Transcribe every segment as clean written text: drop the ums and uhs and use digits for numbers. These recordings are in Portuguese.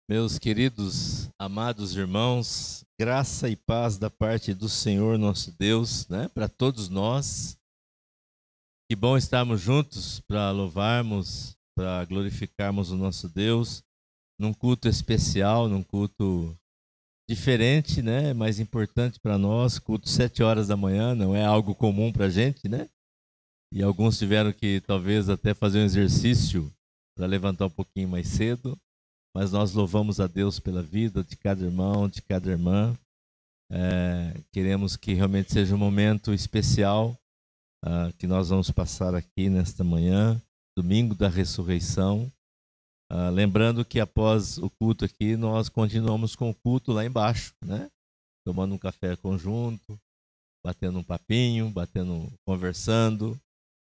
Meus queridos, amados irmãos, graça e paz da parte do Senhor nosso Deus, né, para todos nós. Que bom estarmos juntos para louvarmos, para glorificarmos o nosso Deus, num culto especial, num culto diferente, né, mais importante para nós. Culto 7 horas da manhã, não é algo comum para a gente, né? E alguns tiveram que talvez até fazer um exercício para levantar um pouquinho mais cedo. Mas nós louvamos a Deus pela vida de cada irmão, de cada irmã. Queremos que realmente seja um momento especial que nós vamos passar aqui nesta manhã, domingo da ressurreição. Lembrando que após o culto aqui, nós continuamos com o culto lá embaixo, né? Tomando um café conjunto, batendo um papinho, conversando,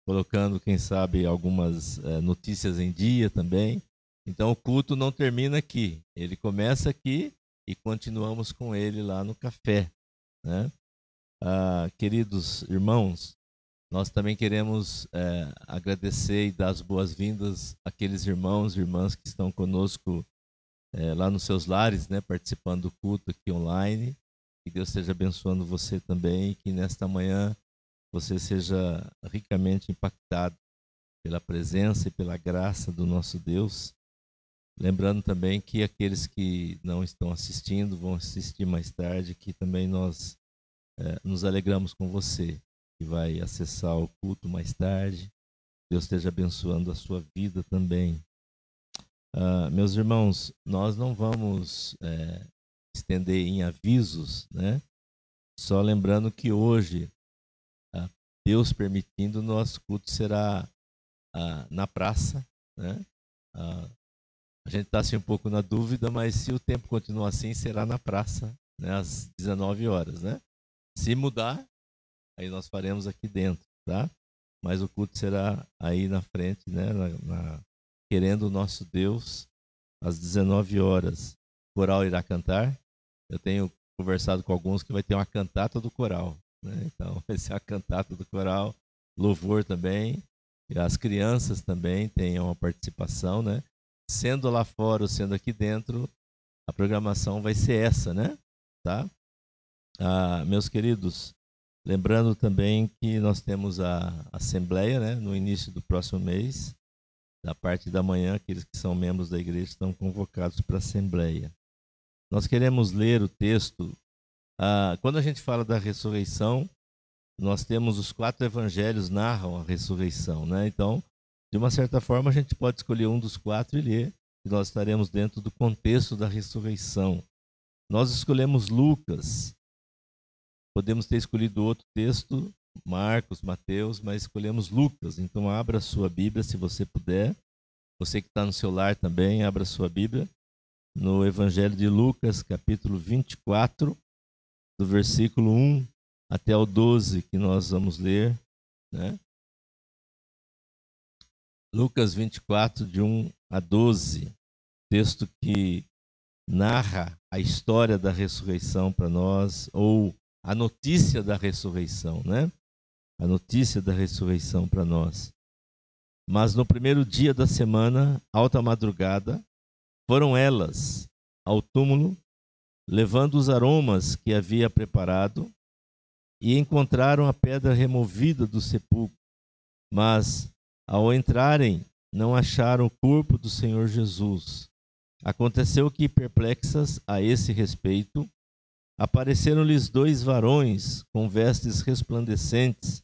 colocando, quem sabe, algumas notícias em dia também. Então o culto não termina aqui, ele começa aqui e continuamos com ele lá no café, né? Queridos irmãos, nós também queremos agradecer e dar as boas-vindas àqueles irmãos e irmãs que estão conosco lá nos seus lares, né, participando do culto aqui online. Que Deus esteja abençoando você também, que nesta manhã você seja ricamente impactado pela presença e pela graça do nosso Deus. Lembrando também que aqueles que não estão assistindo vão assistir mais tarde, que também nós nos alegramos com você, que vai acessar o culto mais tarde. Deus esteja abençoando a sua vida também. Meus irmãos, nós não vamos estender em avisos, né? Só lembrando que hoje, Deus permitindo, nosso culto será na praça, né? A gente está assim um pouco na dúvida, mas se o tempo continuar assim, será na praça, né, às 19 horas, né? Se mudar, aí nós faremos aqui dentro, tá? Mas o culto será aí na frente, né, querendo o nosso Deus, às 19 horas. O coral irá cantar. Eu tenho conversado com alguns que vai ter uma cantata do coral, né? Então vai ser a cantata do coral, louvor também, e as crianças também tenham uma participação, né? Sendo lá fora ou sendo aqui dentro, a programação vai ser essa, né? Tá? Meus queridos, lembrando também que nós temos a assembleia, né, no início do próximo mês, da parte da manhã, aqueles que são membros da igreja estão convocados para a assembleia. Nós queremos ler o texto. Quando a gente fala da ressurreição, nós temos os 4 evangelhos narram a ressurreição, né? Então, de uma certa forma, a gente pode escolher um dos 4 e ler, e nós estaremos dentro do contexto da ressurreição. Nós escolhemos Lucas, podemos ter escolhido outro texto, Marcos, Mateus, mas escolhemos Lucas. Então, abra a sua Bíblia, se você puder. Você que está no seu lar também, abra a sua Bíblia no Evangelho de Lucas, capítulo 24, do versículo 1 até o 12, que nós vamos ler, né? Lucas 24, de 1 a 12, texto que narra a história da ressurreição para nós, ou a notícia da ressurreição, né? A notícia da ressurreição para nós. Mas no primeiro dia da semana, alta madrugada, foram elas ao túmulo, levando os aromas que havia preparado, e encontraram a pedra removida do sepulcro. Mas, ao entrarem, não acharam o corpo do Senhor Jesus. Aconteceu que, perplexas a esse respeito, apareceram-lhes 2 varões com vestes resplandecentes.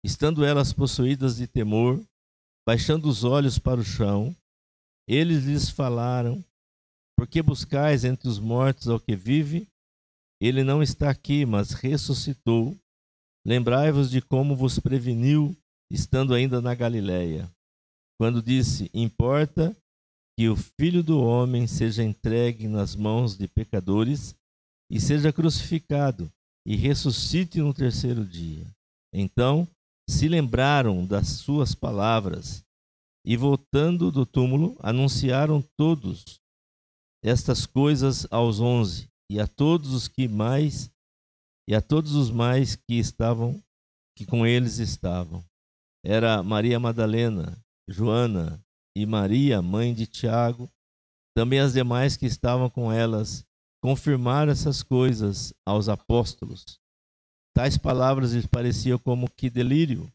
Estando elas possuídas de temor, baixando os olhos para o chão, eles lhes falaram: por que buscais entre os mortos ao que vive? Ele não está aqui, mas ressuscitou. Lembrai-vos de como vos preveniu, estando ainda na Galiléia, quando disse: importa que o Filho do Homem seja entregue nas mãos de pecadores e seja crucificado e ressuscite no terceiro dia. Então se lembraram das suas palavras e, voltando do túmulo, anunciaram todos estas coisas aos 11 e a todos os mais que com eles estavam. Era Maria Madalena, Joana e Maria, mãe de Tiago, Também as demais que estavam com elas confirmaram essas coisas aos apóstolos. Tais palavras lhes pareciam como que delírio,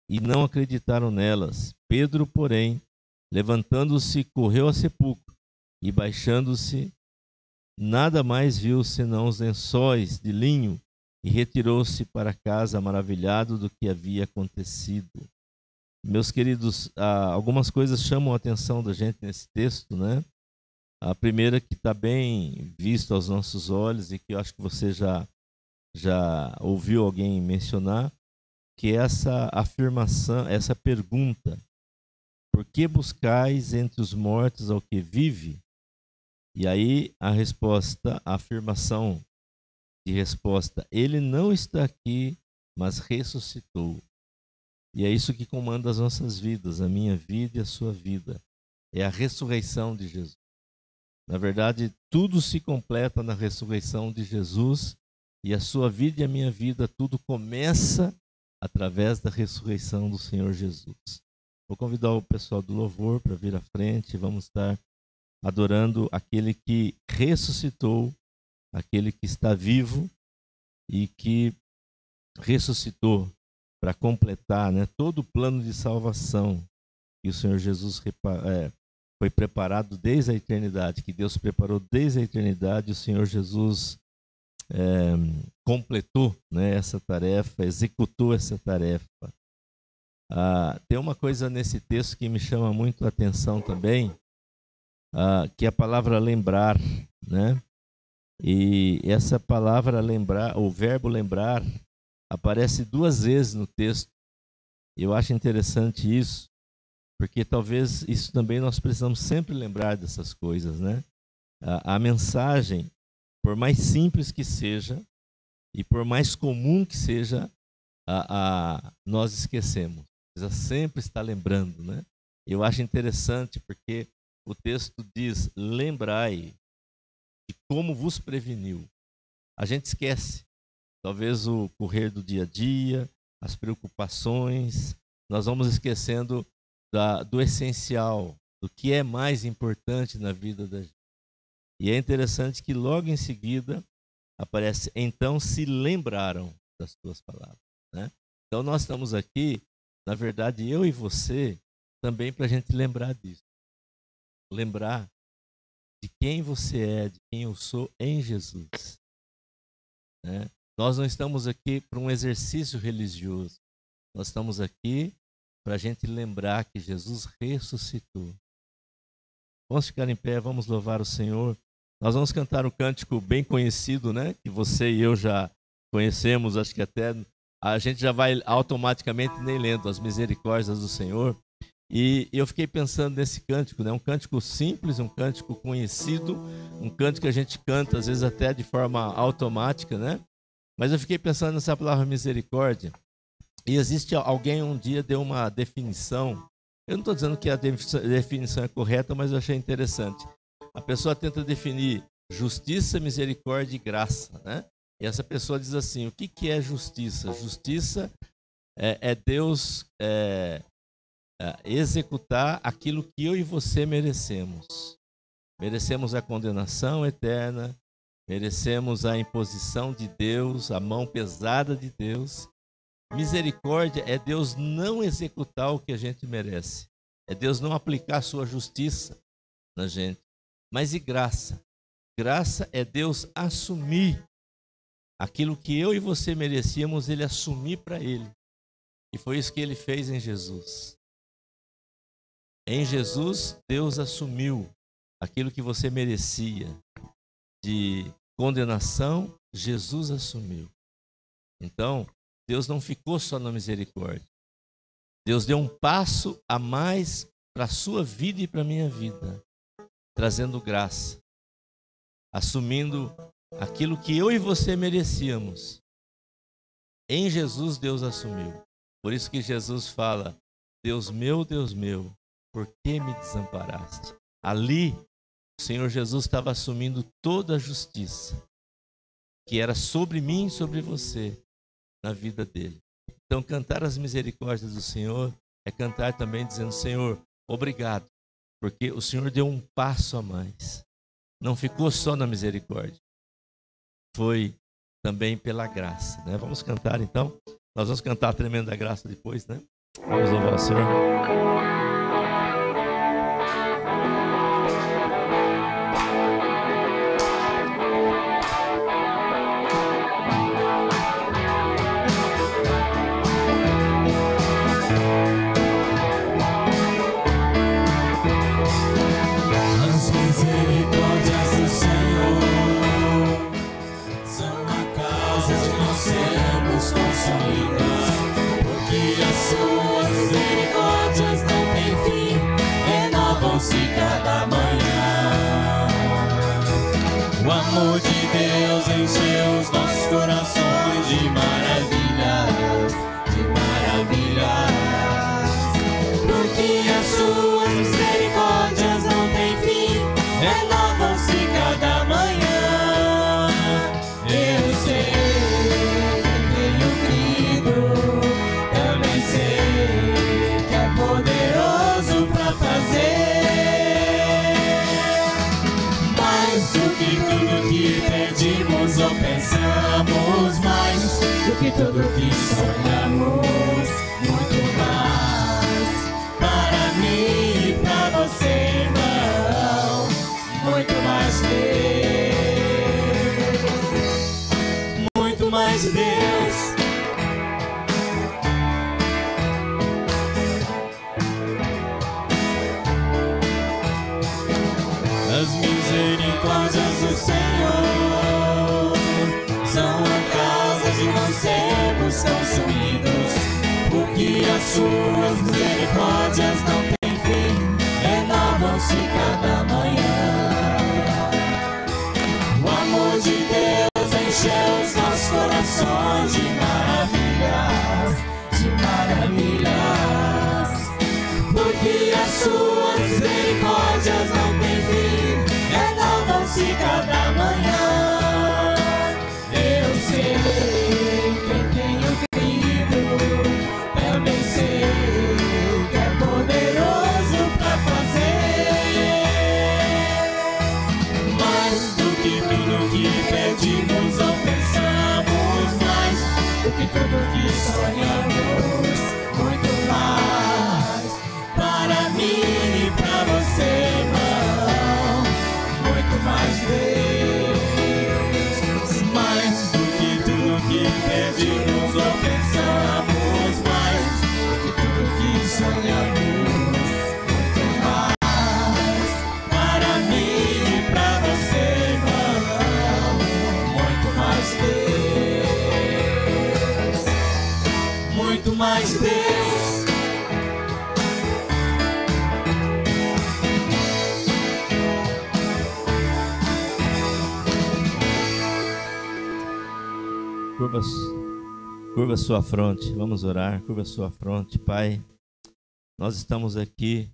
e não acreditaram nelas. Pedro, porém, levantando-se, correu ao sepulcro, e baixando-se, nada mais viu senão os lençóis de linho, e retirou-se para casa maravilhado do que havia acontecido. Meus queridos, algumas coisas chamam a atenção da gente nesse texto, né? A primeira que está bem vista aos nossos olhos e que eu acho que você já ouviu alguém mencionar, que é essa afirmação, essa pergunta: por que buscais entre os mortos ao que vive? E aí a resposta, a afirmação de resposta: ele não está aqui, mas ressuscitou. E é isso que comanda as nossas vidas, a minha vida e a sua vida. É a ressurreição de Jesus. Na verdade, tudo se completa na ressurreição de Jesus, e a sua vida e a minha vida, tudo começa através da ressurreição do Senhor Jesus. Vou convidar o pessoal do louvor para vir à frente, vamos estar adorando aquele que ressuscitou, aquele que está vivo e que ressuscitou para completar, né, todo o plano de salvação que o Senhor Jesus foi preparado desde a eternidade, que Deus preparou desde a eternidade. O Senhor Jesus completou, né, essa tarefa, executou essa tarefa. Tem uma coisa nesse texto que me chama muito a atenção também, que é a palavra lembrar, né? E essa palavra lembrar, o verbo lembrar, aparece 2 vezes no texto. Eu acho interessante isso, porque talvez isso também nós precisamos sempre lembrar dessas coisas, né? A mensagem, por mais simples que seja e por mais comum que seja, nós esquecemos. Precisa sempre estar lembrando, né? Eu acho interessante porque o texto diz: lembrai de como vos preveniu. A gente esquece. Talvez o correr do dia a dia, as preocupações, nós vamos esquecendo do essencial, do que é mais importante na vida da gente. E é interessante que logo em seguida aparece: então se lembraram das tuas palavras, né? Então nós estamos aqui, na verdade, eu e você, também para a gente lembrar disso. Lembrar de quem você é, de quem eu sou em Jesus, né? Nós não estamos aqui para um exercício religioso. Nós estamos aqui para a gente lembrar que Jesus ressuscitou. Vamos ficar em pé, vamos louvar o Senhor. Nós vamos cantar um cântico bem conhecido, né? Que você e eu já conhecemos, acho que até a gente já vai automaticamente nem lendo as misericórdias do Senhor. E eu fiquei pensando nesse cântico, né? Um cântico simples, um cântico conhecido, um cântico que a gente canta às vezes até de forma automática, né? Mas eu fiquei pensando nessa palavra misericórdia. E existe alguém um dia deu uma definição. Eu não estou dizendo que a definição é correta, mas eu achei interessante. A pessoa tenta definir justiça, misericórdia e graça, né? E essa pessoa diz assim: o que é justiça? Justiça é Deus executar aquilo que eu e você merecemos. Merecemos a condenação eterna, merecemos a imposição de Deus, a mão pesada de Deus. Misericórdia é Deus não executar o que a gente merece, é Deus não aplicar a sua justiça na gente. Mas e graça? Graça é Deus assumir aquilo que eu e você merecíamos, Ele assumir para Ele. E foi isso que Ele fez em Jesus. Em Jesus, Deus assumiu aquilo que você merecia de condenação, Jesus assumiu. Então, Deus não ficou só na misericórdia. Deus deu um passo a mais para a sua vida e para a minha vida, trazendo graça, assumindo aquilo que eu e você merecíamos. Em Jesus, Deus assumiu. Por isso que Jesus fala: Deus meu, por que me desamparaste? Ali, o Senhor Jesus estava assumindo toda a justiça que era sobre mim e sobre você na vida dele. Então, cantar as misericórdias do Senhor é cantar também dizendo: Senhor, obrigado, porque o Senhor deu um passo a mais. Não ficou só na misericórdia, foi também pela graça, né? Vamos cantar então. Nós vamos cantar a tremenda graça depois, né? Vamos louvar o Senhor. Porque as suas misericórdias não têm fim, renovam-se cada manhã. O amor de Deus encheu os nossos corações de maravilhas, de maravilhas. Porque as suas misericórdias não têm fim, renovam-se cada manhã. Eu sei. Pedimos ou pensamos mais do que tudo que sonhamos, muito mais para mim e para você, irmão, muito mais Deus, muito mais Deus. As misericórdias do Senhor são a causa de não sermos consumidos, porque as suas misericórdias não têm fim, renovam-se cada manhã. O amor de Deus encheu os nossos corações de maravilhas, porque as suas misericórdias não têm fim, renovam-se cada manhã. Eu sei que tenho crido, também sei que é poderoso para fazer mais do que tudo que pedimos ou pensamos, mais do que tudo que sonhamos, muito mais para mim e para você, irmão, muito mais Deus, mais do que tudo que pedimos ou pensamos, mais do que tudo que sonhamos, muito mais para mim e para você, irmão, muito mais Deus, muito mais Deus. Curva sua fronte, vamos orar, curva sua fronte. Pai, nós estamos aqui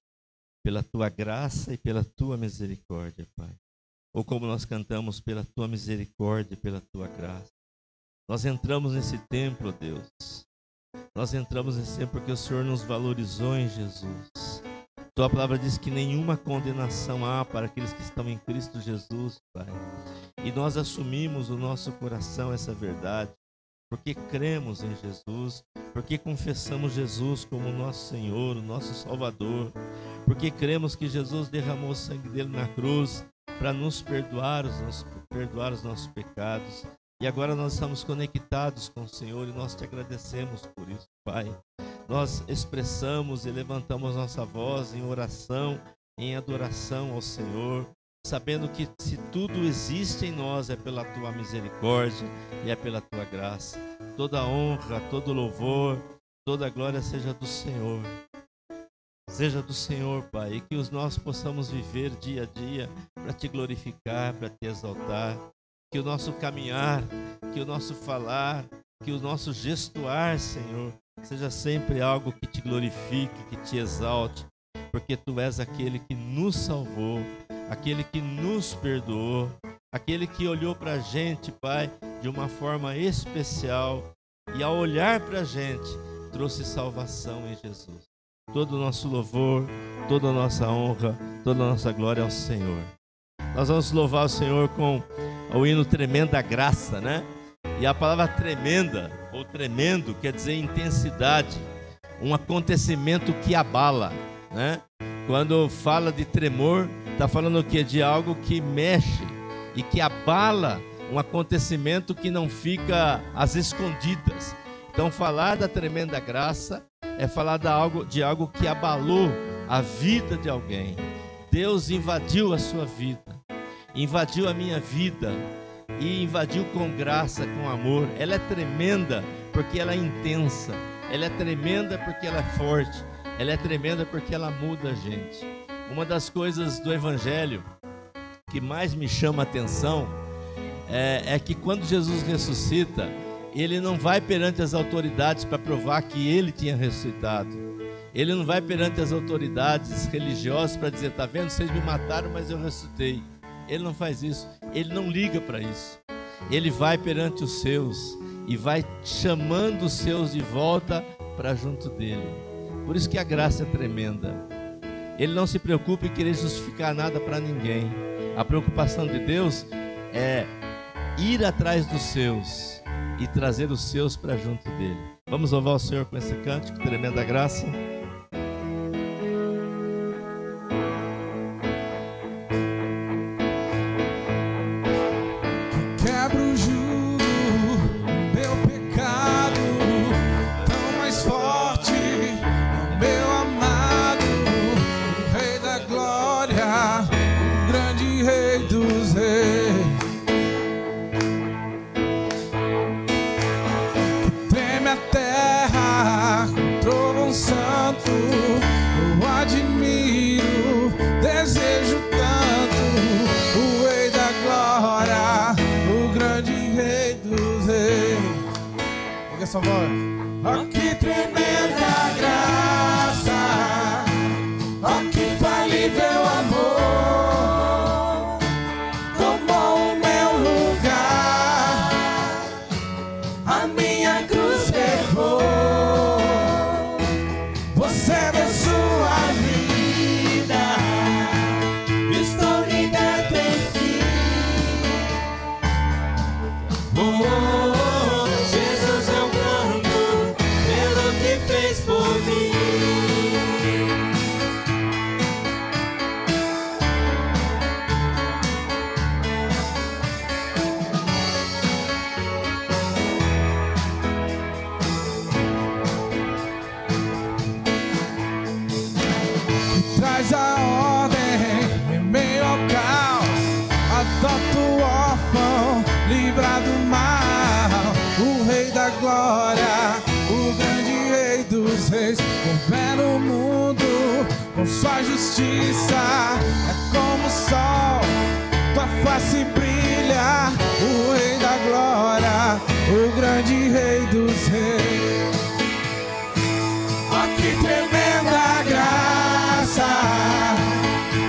pela Tua graça e pela Tua misericórdia, Pai. Ou como nós cantamos, pela Tua misericórdia e pela Tua graça. Nós entramos nesse templo, Deus. Nós entramos nesse templo porque o Senhor nos valorizou em Jesus. Tua palavra diz que nenhuma condenação há para aqueles que estão em Cristo Jesus, Pai. E nós assumimos no nosso coração essa verdade, porque cremos em Jesus, porque confessamos Jesus como nosso Senhor, o nosso Salvador, porque cremos que Jesus derramou o sangue dele na cruz para nos perdoar os nossos pecados. E agora nós estamos conectados com o Senhor e nós te agradecemos por isso, Pai. Nós expressamos e levantamos nossa voz em oração, em adoração ao Senhor, sabendo que se tudo existe em nós é pela Tua misericórdia e é pela Tua graça. Toda honra, todo louvor, toda glória seja do Senhor. Seja do Senhor, Pai, e que nós possamos viver dia a dia para Te glorificar, para Te exaltar. Que o nosso caminhar, que o nosso falar, que o nosso gestuar, Senhor, seja sempre algo que Te glorifique, que Te exalte, porque Tu és aquele que nos salvou, aquele que nos perdoou, aquele que olhou para a gente, Pai, de uma forma especial e ao olhar para a gente, trouxe salvação em Jesus. todo o nosso louvor, toda a nossa honra, toda a nossa glória ao Senhor. Nós vamos louvar o Senhor com o hino Tremenda Graça, né? E a palavra tremenda ou tremendo quer dizer intensidade, um acontecimento que abala, né? Quando fala de tremor, está falando o quê? De algo que mexe e que abala, um acontecimento que não fica às escondidas. Então, falar da tremenda graça é falar de algo que abalou a vida de alguém. Deus invadiu a sua vida, invadiu a minha vida e invadiu com graça, com amor. Ela é tremenda porque ela é intensa, ela é tremenda porque ela é forte, ela é tremenda porque ela muda a gente. Uma das coisas do Evangelho que mais me chama a atenção é que quando Jesus ressuscita, ele não vai perante as autoridades para provar que ele tinha ressuscitado. Ele não vai perante as autoridades religiosas para dizer, tá vendo, vocês me mataram, mas eu ressuscitei. Ele não faz isso, ele não liga para isso. Ele vai perante os seus e vai chamando os seus de volta para junto dele. Por isso que a graça é tremenda. Ele não se preocupa em querer justificar nada para ninguém. A preocupação de Deus é ir atrás dos seus e trazer os seus para junto dele. Vamos louvar o Senhor com esse cântico, Tremenda Graça. Quebra o jugo, meu pecado, tão mais forte, meu amado, o Rei da Glória, o grande Rei dos Reis. A terra com trovão santo, eu admiro, desejo tanto o Rei da Glória, o grande Rei dos Reis. Pega essa voz. Oh, que tremenda graça, oh, que infalível amor, tomou o meu lugar, a minha cruz levou. Você deu sua vida, estou liberto enfim. Oh, Jesus, eu canto pelo que fez por mim. Traz a ordem em meio ao caos, adota o órfão, livra do mal, o Rei da Glória, o grande Rei dos Reis, governa o mundo com sua justiça, é como o sol, tua face brilha, o Rei da Glória, o grande Rei dos Reis. Oh, que tremenda graça,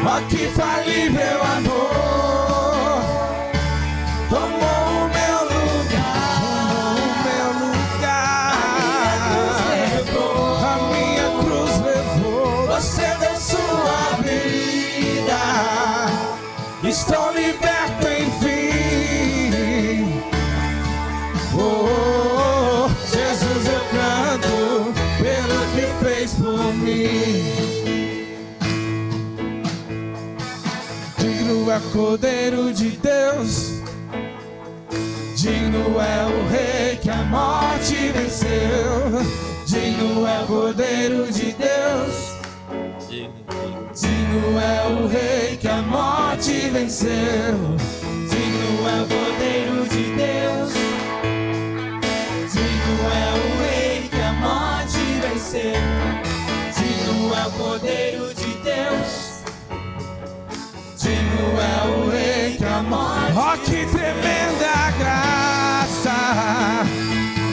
oh, que infalível amor, tomou o meu lugar, a minha cruz levou, você deu sua vida, estou liberto enfim. Oh, Jesus, eu canto pelo que fez por mim. Digno é o Cordeiro de Deus, digno é o Rei que a morte venceu. Digno é o Cordeiro de Deus, digno é o Rei que a morte venceu. Digno é o Cordeiro de Deus, digno é o Rei que a morte venceu. Digno é o Cordeiro de Deus, digno é o Rei que a morte. Oh, que tremenda graça,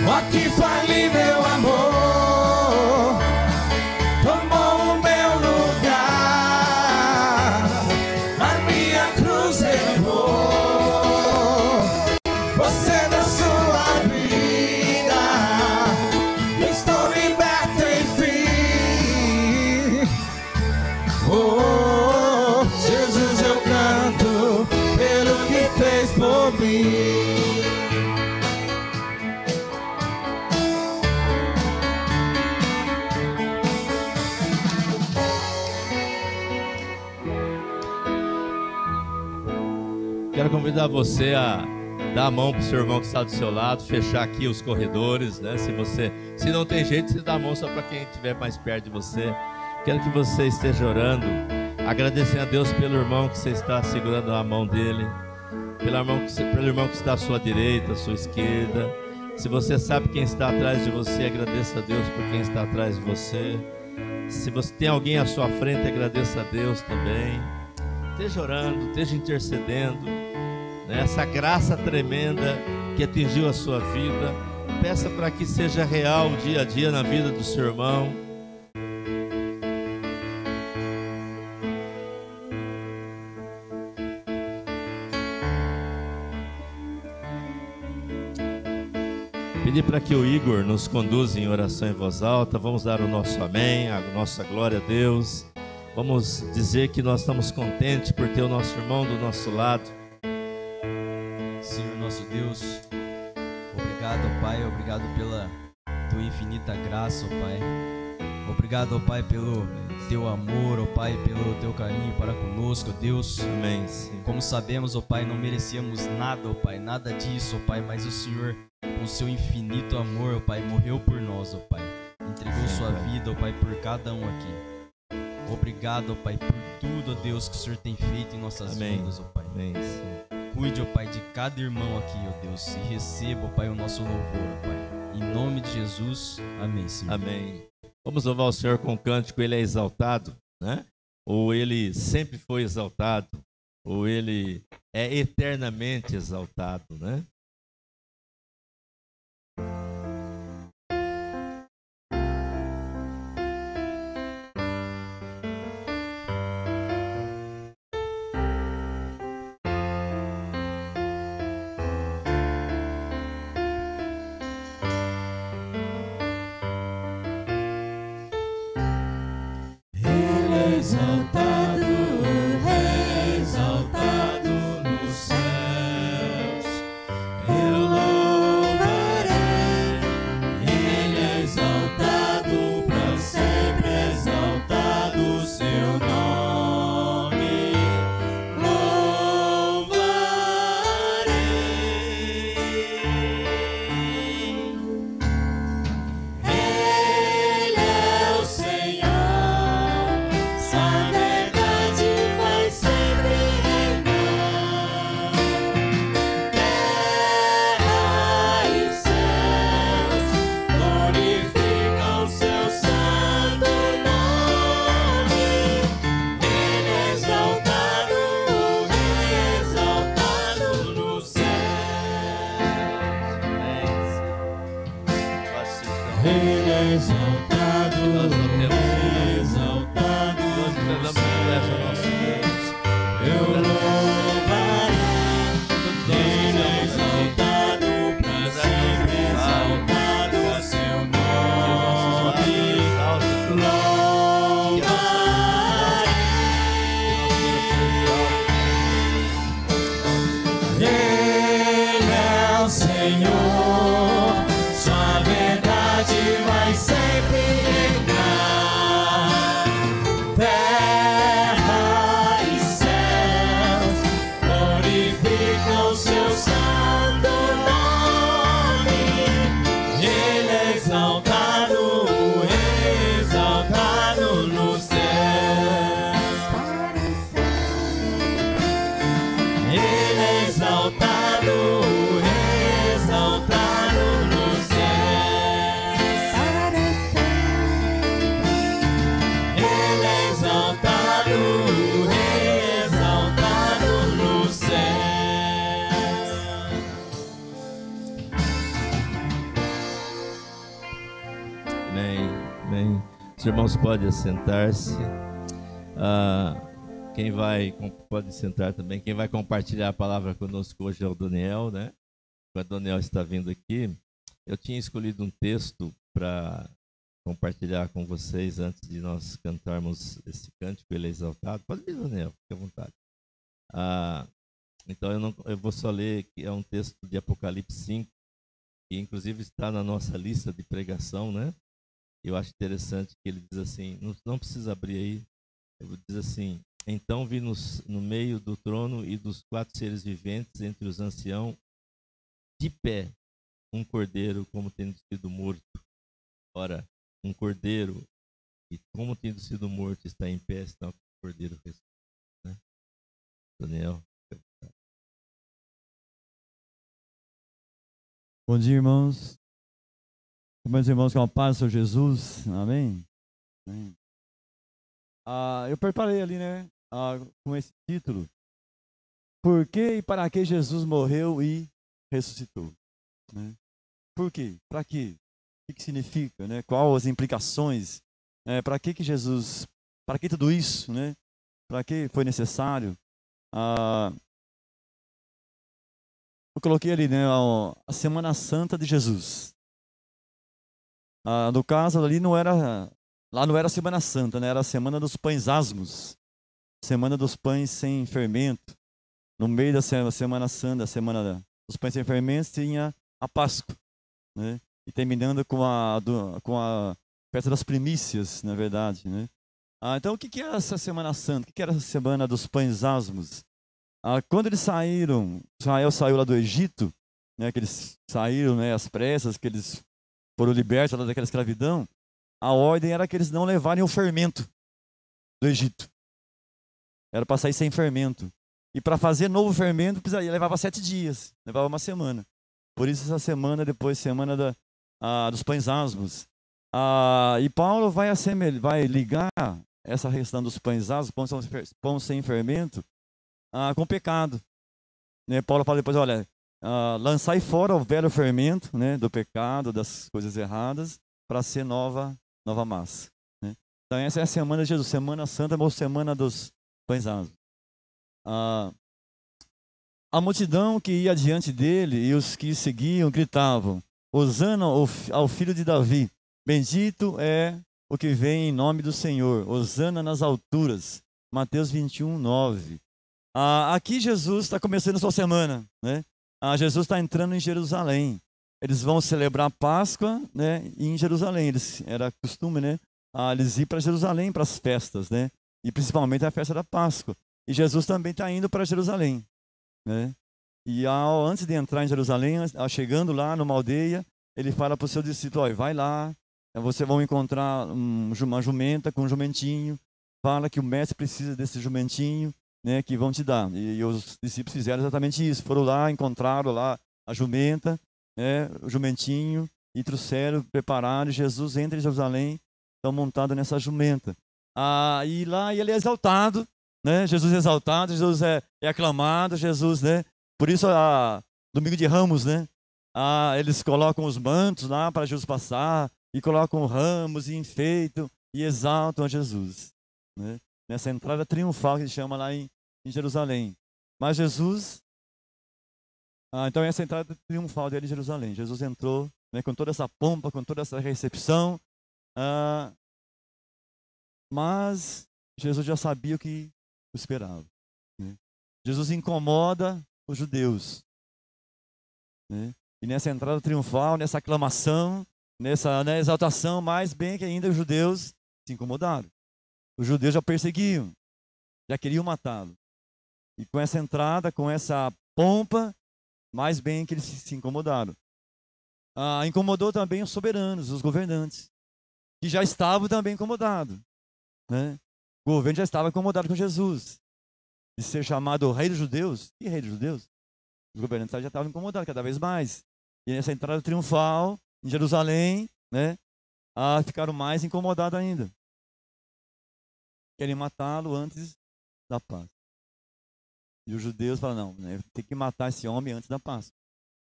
oh, que infalível amor, tomou o meu lugar, a minha cruz levou. Você deu sua vida, estou liberto enfim. Quero convidar você a dar a mão para o seu irmão que está do seu lado, fechar aqui os corredores, né? Se não tem jeito, você dá a mão só para quem estiver mais perto de você. Quero que você esteja orando, agradecendo a Deus pelo irmão que você está segurando a mão dele, pelo irmão que está à sua direita, à sua esquerda. Se você sabe quem está atrás de você, agradeça a Deus por quem está atrás de você. Se você tem alguém à sua frente, agradeça a Deus também. Esteja orando, esteja intercedendo, né? Essa graça tremenda que atingiu a sua vida, peça para que seja real o dia a dia na vida do seu irmão. Pedir para que o Igor nos conduza em oração em voz alta. Vamos dar o nosso amém, a nossa glória a Deus. Vamos dizer que nós estamos contentes por ter o nosso irmão do nosso lado. Senhor nosso Deus, obrigado, Pai, obrigado pela Tua infinita graça, Pai. Obrigado, Pai, pelo Teu amor, Pai, pelo Teu carinho para conosco, Deus. Amém, Senhor. Como sabemos, Pai, não merecíamos nada, Pai, nada disso, Pai, mas o Senhor, com Seu infinito amor, Pai, morreu por nós, Pai. Entregou Sua vida, Pai, por cada um aqui. Obrigado, Pai, por tudo, Deus, que o Senhor tem feito em nossas vidas, Pai. Amém, Senhor. Cuide, Pai, de cada irmão aqui, Deus, e receba, Pai, o nosso louvor, Pai. Em nome de Jesus, amém, Senhor. Amém. Vamos louvar o Senhor com um cântico. Ele é exaltado, né? Ou Ele sempre foi exaltado, ou Ele é eternamente exaltado, né? Exaltado nos céus, eu louvarei. Ele é exaltado para sempre, exaltado seu nome, louvarei. Ele é o Senhor. Sua verdade vai sempre reinar. Terra e céus glorificam seu santo nome. Ele é exaltado, o Rei exaltado nos céus. Ele é exaltado, exaltado nos céus, eu louvarei. Ele é exaltado para sempre, exaltado seu nome, louvarei. Ele é o Senhor, sua verdade vai sempre reinar. Terra e céus glorificam seu santo nome. Ele é exaltado, o Rei exaltado nos céus. Ele é exaltado, o Rei exaltado nos céus. Ele é exaltado, o Rei exaltado nos céus. Amém, amém. Os irmãos podem assentar-se. Pode sentar também. Quem vai compartilhar a palavra conosco hoje é o Daniel, né? O Daniel está vindo aqui. Eu tinha escolhido um texto para compartilhar com vocês antes de nós cantarmos esse cântico, Ele é exaltado. Pode vir, Daniel, fique à vontade. Então eu vou só ler, que é um texto de Apocalipse 5, que inclusive está na nossa lista de pregação, né? Eu acho interessante que ele diz assim, não precisa abrir aí, ele diz assim: Então vi no meio do trono e dos 4 seres viventes, entre os anciãos, de pé, um cordeiro como tendo sido morto. Ora, um cordeiro, e como tendo sido morto, está em pé, está o cordeiro ressuscitado. Né? Daniel. Bom dia, irmãos. Meus irmãos, com a paz do Senhor Jesus. Amém? Amém. Eu preparei ali, né, com esse título: Por que e para que Jesus morreu e ressuscitou? Né? Por quê? Para quê? O que significa? Né? Quais as implicações? Para que Jesus? Para que tudo isso? Né? Para que foi necessário? Eu coloquei ali, né, a Semana Santa de Jesus. No caso ali lá não era a Semana Santa, né? Era a Semana dos Pães Asmos, Semana dos Pães Sem Fermento. No meio da Semana Santa, a Semana dos Pães Sem Fermento, tinha a Páscoa, né? E terminando com a Festa das Primícias, na verdade, né? Então, o que era essa Semana Santa? O que era essa Semana dos Pães Asmos? Quando eles saíram, Israel saiu lá do Egito, né? Que eles saíram, né, às pressas, que eles foram libertos lá daquela escravidão. A ordem era que eles não levarem o fermento do Egito. Era para sair sem fermento. E para fazer novo fermento, levava 7 dias, levava uma semana. Por isso essa semana, depois, semana dos Pães Asmos. E Paulo vai ligar essa questão dos pães asmos, pão sem fermento, com o pecado. Né? Paulo fala depois, olha, lançai fora o velho fermento, né, do pecado, das coisas erradas, para ser nova massa. Né? Então essa é a semana de Jesus, Semana Santa, ou Semana dos Pães Asmos. A multidão que ia diante dele e os que seguiam gritavam: Hosana ao filho de Davi, bendito é o que vem em nome do Senhor, Hosana nas alturas. Mateus 21, 9. Aqui Jesus está começando a sua semana, né? Jesus está entrando em Jerusalém. Eles vão celebrar a Páscoa, né, em Jerusalém. Era costume, né, eles ir para Jerusalém para as festas, né? E principalmente a festa da Páscoa. E Jesus também está indo para Jerusalém, né? E antes de entrar em Jerusalém, chegando lá numa aldeia, ele fala para o seu discípulo: olha, vai lá, vocês vão encontrar uma jumenta com um jumentinho. Fala que o mestre precisa desse jumentinho, né, que vão te dar. E os discípulos fizeram exatamente isso. Foram lá, encontraram lá a jumenta, né, o jumentinho, e trouxeram, prepararam. E Jesus entra em Jerusalém, estão montado nessa jumenta. E lá ele é exaltado, né? Jesus é exaltado, Jesus é aclamado, Jesus, né? Por isso, domingo de Ramos, né? Eles colocam os mantos lá para Jesus passar, e colocam ramos e enfeitam e exaltam a Jesus, né? Nessa entrada triunfal que a gente chama lá em Jerusalém. Mas Jesus, então essa entrada triunfal dele em Jerusalém. Jesus entrou, né, com toda essa pompa, com toda essa recepção, mas Jesus já sabia o que o esperava, né? Jesus incomoda os judeus, né? E nessa entrada triunfal, nessa aclamação, nessa, né, exaltação, mais bem que ainda os judeus se incomodaram. Os judeus já perseguiam, já queriam matá-lo. E com essa entrada, com essa pompa, mais bem que eles se incomodaram. Incomodou também os soberanos, os governantes, que já estavam também incomodados, né? O governo já estava incomodado com Jesus, de ser chamado rei dos judeus. E rei dos judeus? Os governantes já estavam incomodados cada vez mais. E nessa entrada triunfal em Jerusalém, né, ficaram mais incomodados ainda. Querem matá-lo antes da Páscoa. E os judeus falam: não, né, tem que matar esse homem antes da Páscoa,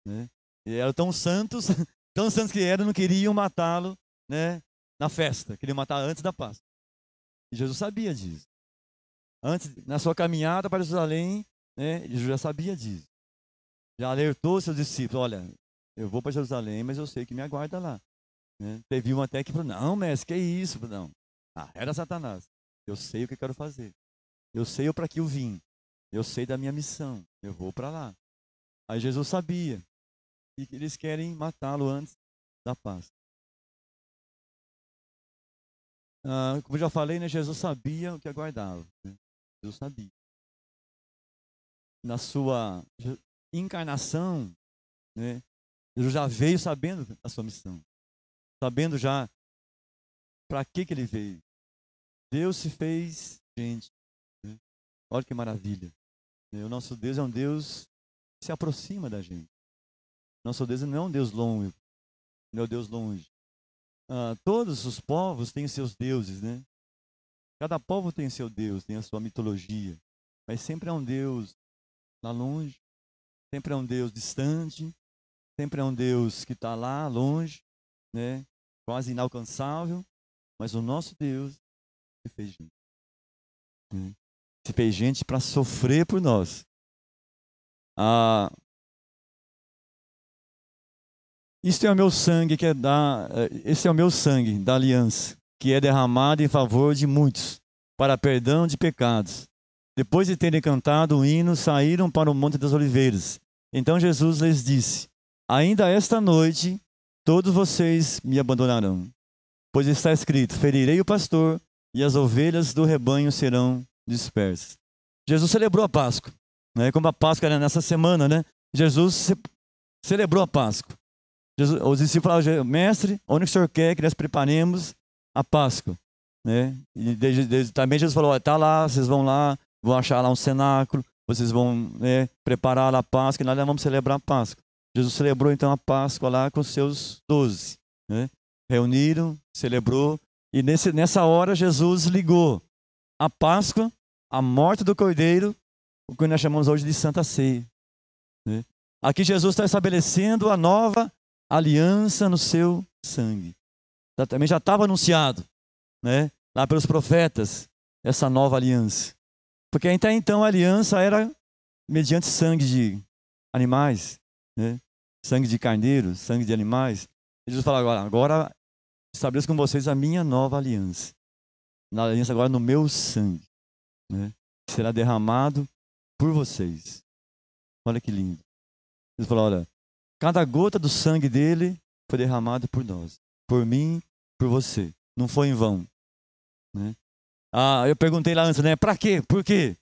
né? E eram tão santos, tão santos que eram, não queriam matá-lo, né, na festa, queriam matar antes da Páscoa. E Jesus sabia disso. Antes, na sua caminhada para Jerusalém, né, Jesus já sabia disso. Já alertou seus discípulos: olha, eu vou para Jerusalém, mas eu sei que me aguarda lá, né? Teve um até que falou: não, mestre, que é isso? Não, era Satanás. Eu sei o que eu quero fazer. Eu sei para que eu vim. Eu sei da minha missão. Eu vou para lá. Aí Jesus sabia que eles querem matá-lo antes da Páscoa. Como eu já falei, né, Jesus sabia o que aguardava, né? Jesus sabia. Na sua encarnação, né, Jesus já veio sabendo a sua missão, sabendo já para que ele veio. Deus se fez gente. Né? Olha que maravilha. O nosso Deus é um Deus que se aproxima da gente. Nosso Deus não é um Deus longe, não é um Deus longe. Todos os povos têm seus deuses, né? Cada povo tem seu Deus, tem a sua mitologia. Mas sempre é um Deus lá longe, sempre é um Deus distante, sempre é um Deus que está lá longe, né? Quase inalcançável. Mas o nosso Deus se fez gente. Né? Se fez gente para sofrer por nós. Este é o meu sangue esse é o meu sangue da aliança, que é derramado em favor de muitos, para perdão de pecados. Depois de terem cantado o hino, saíram para o Monte das Oliveiras. Então Jesus lhes disse: ainda esta noite, todos vocês me abandonarão. Pois está escrito: ferirei o pastor, e as ovelhas do rebanho serão dispersas. Jesus celebrou a Páscoa. Né? Como a Páscoa era nessa semana, né? Jesus celebrou a Páscoa. Os discípulos falaram: mestre, onde o senhor quer que nós preparemos a Páscoa? Né? E também Jesus falou: está lá, vocês vão lá, vão achar lá um cenáculo, vocês vão preparar a Páscoa, e nós vamos celebrar a Páscoa. Jesus celebrou então a Páscoa lá com seus 12. Né? Reuniram, celebrou, e nessa hora Jesus ligou a Páscoa, a morte do Cordeiro, o que nós chamamos hoje de Santa Ceia. Né? Aqui Jesus está estabelecendo a nova aliança no seu sangue. Também já estava anunciado, né, lá pelos profetas, essa nova aliança. Porque até então a aliança era mediante sangue de animais, né, sangue de carneiro, sangue de animais. E Jesus fala: agora estabeleço com vocês a minha nova aliança. Na aliança agora no meu sangue, né, que será derramado por vocês. Olha que lindo. Jesus falou: olha, cada gota do sangue dele foi derramado por nós, por mim, por você. Não foi em vão. Né? Eu perguntei lá antes, né? Para quê? Por quê?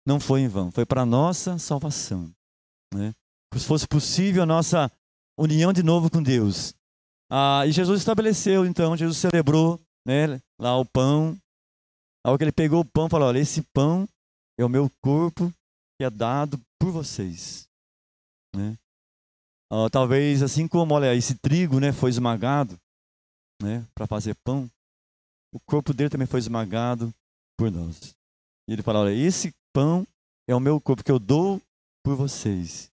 Não foi em vão. Foi para a nossa salvação. Né? Se fosse possível a nossa união de novo com Deus. E Jesus estabeleceu, então, Jesus celebrou, né, lá o pão. Ao que ele pegou o pão e falou: olha, esse pão é o meu corpo que é dado por vocês. Né? Talvez assim como, olha, esse trigo, né, foi esmagado, né, para fazer pão, o corpo dele também foi esmagado por nós. E ele fala: olha, esse pão é o meu corpo que eu dou por vocês.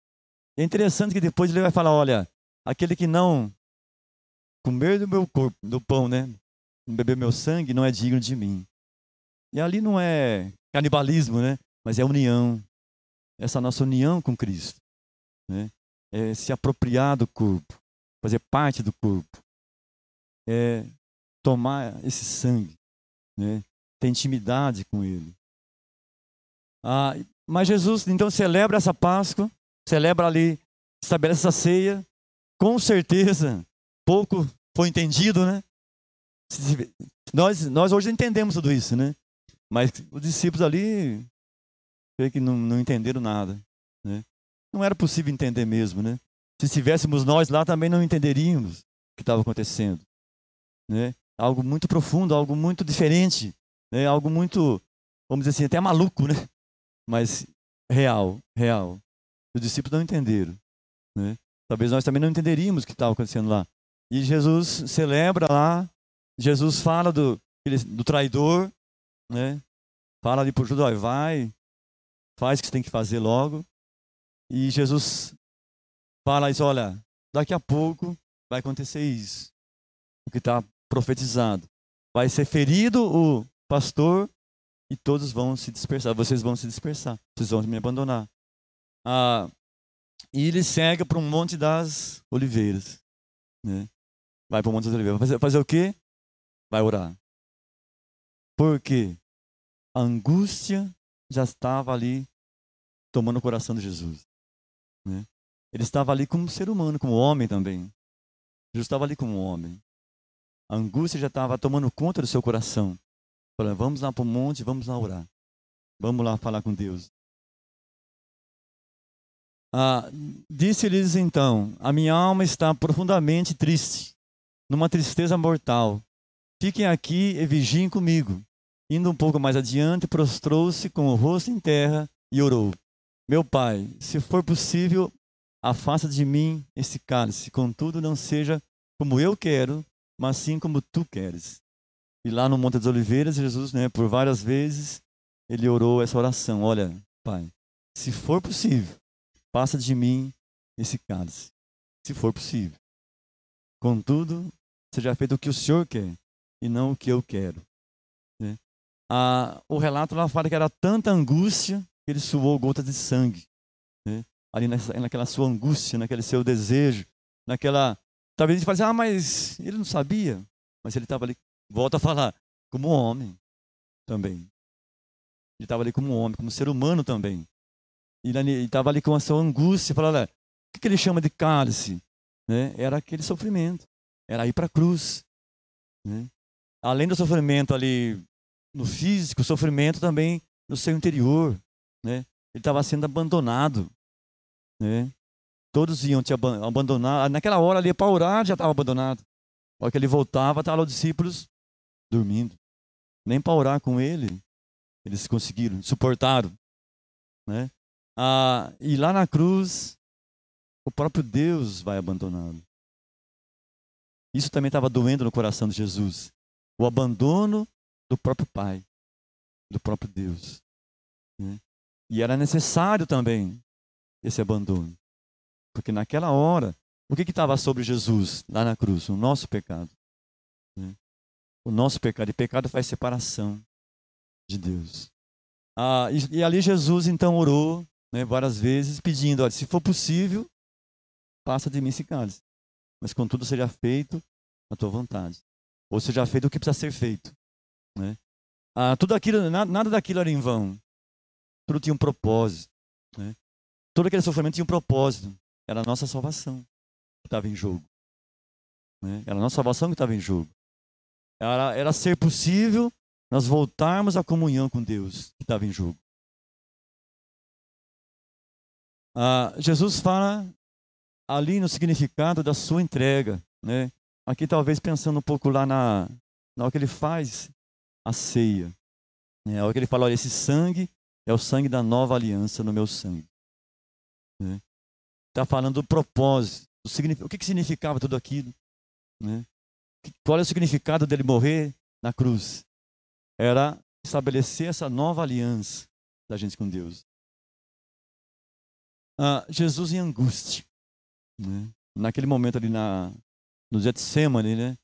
É interessante que depois ele vai falar: olha, aquele que não comer do meu corpo, do pão, né, não beber meu sangue, não é digno de mim. E ali não é canibalismo, né, mas é união. Essa nossa união com Cristo, né? É se apropriar do corpo, fazer parte do corpo, é tomar esse sangue, né? Ter intimidade com ele. Mas Jesus então celebra essa Páscoa, celebra ali, estabelece essa ceia. Com certeza, pouco foi entendido, né? Nós hoje entendemos tudo isso, né? Mas os discípulos ali, creio que não entenderam nada, né? Não era possível entender mesmo, né? Se estivéssemos nós lá, também não entenderíamos o que estava acontecendo, né? Algo muito profundo, algo muito diferente, né? Algo muito, vamos dizer assim, até maluco, né? Mas real. Os discípulos não entenderam, né? Talvez nós também não entenderíamos o que estava acontecendo lá. E Jesus celebra lá, Jesus fala do traidor, né? Fala ali para o Judas: vai, faz o que você tem que fazer logo. E Jesus fala isso: olha, daqui a pouco vai acontecer isso, o que está profetizado. Vai ser ferido o pastor e todos vão se dispersar. Vocês vão se dispersar, vocês vão me abandonar. E ele segue para um Monte das Oliveiras, né? Vai para o Monte das Oliveiras. Vai fazer o quê? Vai orar. Por quê? A angústia já estava ali tomando o coração de Jesus. Né? Ele estava ali como ser humano, como homem também. Jesus estava ali como homem. A angústia já estava tomando conta do seu coração. Falando: vamos lá para o monte, vamos lá orar. Vamos lá falar com Deus. Disse-lhes então: a minha alma está profundamente triste, numa tristeza mortal. Fiquem aqui e vigiem comigo. Indo um pouco mais adiante, prostrou-se com o rosto em terra e orou: meu pai, se for possível, afasta de mim esse cálice. Contudo, não seja como eu quero, mas sim como tu queres. E lá no Monte das Oliveiras, Jesus, por várias vezes, ele orou essa oração: olha, pai, se for possível, passa de mim esse cálice, se for possível. Contudo, seja feito o que o Senhor quer e não o que eu quero. O relato lá fala que era tanta angústia que ele suou gotas de sangue. Ali naquela sua angústia, naquele seu desejo, talvez a gente fale assim: mas ele não sabia. Mas ele estava ali, volta a falar, como homem também. Ele estava ali como homem, como ser humano também. Ele estava ali com a sua angústia, falando: olha, o que ele chama de cálice? Era aquele sofrimento, era ir para a cruz. Além do sofrimento ali no físico, o sofrimento também no seu interior. Ele estava sendo abandonado. Todos iam te abandonar. Naquela hora ali, para orar, já estava abandonado. Na hora que ele voltava, estavam os discípulos dormindo. Nem para orar com ele, eles conseguiram, suportaram. E lá na cruz, o próprio Deus vai abandoná-lo. Isso também estava doendo no coração de Jesus. O abandono do próprio Pai, do próprio Deus. E era necessário também esse abandono. Porque naquela hora, o que estava sobre Jesus lá na cruz? O nosso pecado. O nosso pecado. E pecado faz separação de Deus. E ali Jesus então orou, várias vezes, pedindo: olha, se for possível, passa de mim esse cálice. Mas contudo seja feito a tua vontade. Ou seja feito o que precisa ser feito. Tudo aquilo, nada daquilo era em vão. Tudo tinha um propósito. Todo aquele sofrimento tinha um propósito. Era a nossa salvação que estava em jogo. Era a nossa salvação que estava em jogo. Era ser possível nós voltarmos à comunhão com Deus que estava em jogo. Jesus fala ali no significado da sua entrega. Aqui talvez pensando um pouco lá na hora que ele faz a ceia. A hora que ele fala: olha, esse sangue é o sangue da nova aliança no meu sangue. Está falando do propósito. O que significava tudo aquilo? Qual é o significado dele morrer na cruz? Era estabelecer essa nova aliança da gente com Deus. Jesus em angústia. Naquele momento ali no Getsemane,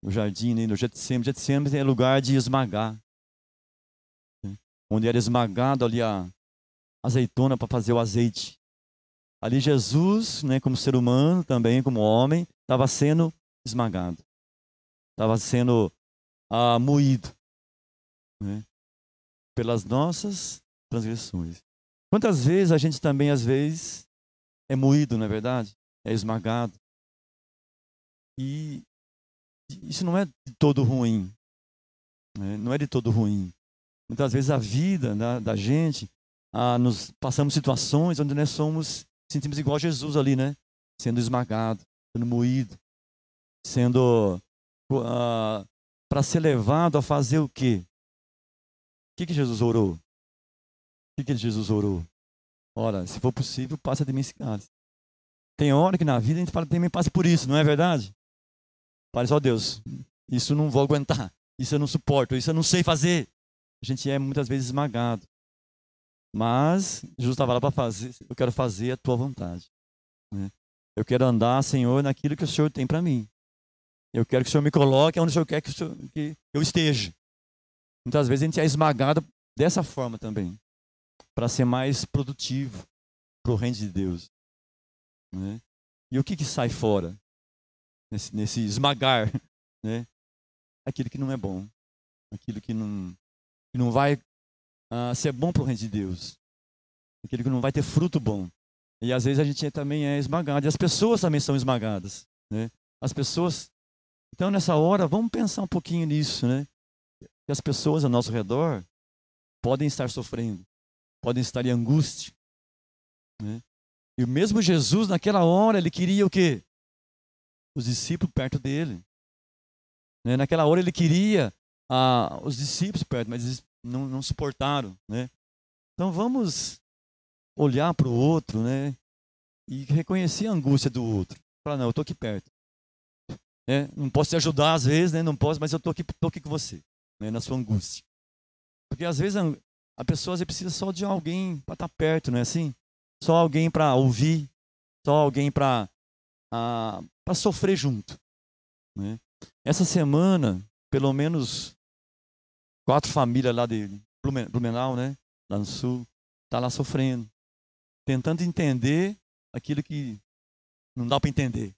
no jardim, no Getsemane. Getsemane é lugar de esmagar. Onde era esmagado ali a azeitona para fazer o azeite. Ali Jesus, como ser humano, também como homem, estava sendo esmagado. Estava sendo moído pelas nossas transgressões. Quantas vezes a gente também, às vezes, é moído, não é verdade? É esmagado. E isso não é de todo ruim. Não é de todo ruim. Muitas vezes a vida da gente, nos passamos situações onde nós sentimos igual a Jesus ali, sendo esmagado, sendo moído, sendo para ser levado a fazer o quê? O que Jesus orou? O que Jesus orou? Ora, se for possível, passa de mim esse cálice. Tem hora que na vida a gente fala: também passa por isso, não é verdade? Fala: ó Deus, isso eu não vou aguentar, isso eu não suporto, isso eu não sei fazer. A gente é muitas vezes esmagado. Mas Jesus estava lá para fazer: eu quero fazer a tua vontade. Eu quero andar, Senhor, naquilo que o Senhor tem para mim. Eu quero que o Senhor me coloque onde o Senhor quer que eu esteja. Muitas vezes a gente é esmagado dessa forma também, para ser mais produtivo para o reino de Deus. E o que sai fora nesse esmagar? Aquilo que não é bom, aquilo que não vai ser bom para o reino de Deus, aquilo que não vai ter fruto bom. E às vezes a gente também é esmagado, e as pessoas também são esmagadas. As pessoas. Então nessa hora, vamos pensar um pouquinho nisso, que as pessoas ao nosso redor, podem estar sofrendo, podem estar em angústia, né? E o mesmo Jesus, naquela hora, ele queria o quê? Os discípulos perto dele. Né? Naquela hora ele queria os discípulos perto, mas eles não suportaram, né? Então vamos olhar para o outro, né? E reconhecer a angústia do outro. Falar, não, eu estou aqui perto. Né? Não posso te ajudar às vezes, né? Não posso, mas eu estou aqui com você, né? Na sua angústia. Porque às vezes a pessoa às vezes, precisa só de alguém para estar perto, não é assim? Só alguém para ouvir, só alguém para sofrer junto, né? Essa semana, pelo menos 4 famílias lá de Blumenau, né? Lá no sul, tá lá sofrendo, tentando entender aquilo que não dá para entender,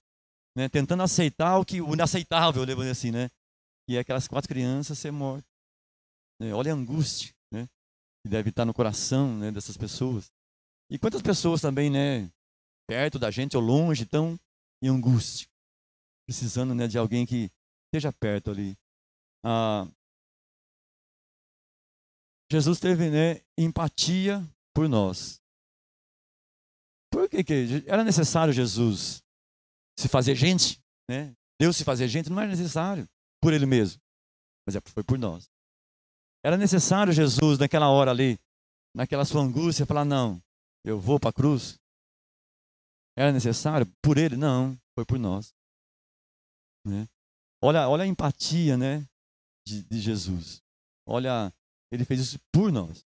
né? Tentando aceitar o inaceitável, vamos dizer assim, né? E é aquelas 4 crianças ser mortas. Né? Olha a angústia, né? Que deve estar no coração, né, dessas pessoas. E quantas pessoas também, né, perto da gente ou longe, estão em angústia, precisando, né, de alguém que esteja perto ali. Jesus teve, né, empatia por nós. Por que era necessário Jesus se fazer gente, né? Deus se fazer gente não era necessário por ele mesmo, mas foi por nós. Era necessário Jesus naquela hora ali, naquela sua angústia, falar não, eu vou para a cruz. Era necessário por ele? Não, foi por nós. Né? Olha a empatia, né, de Jesus. Olha, ele fez isso por nós.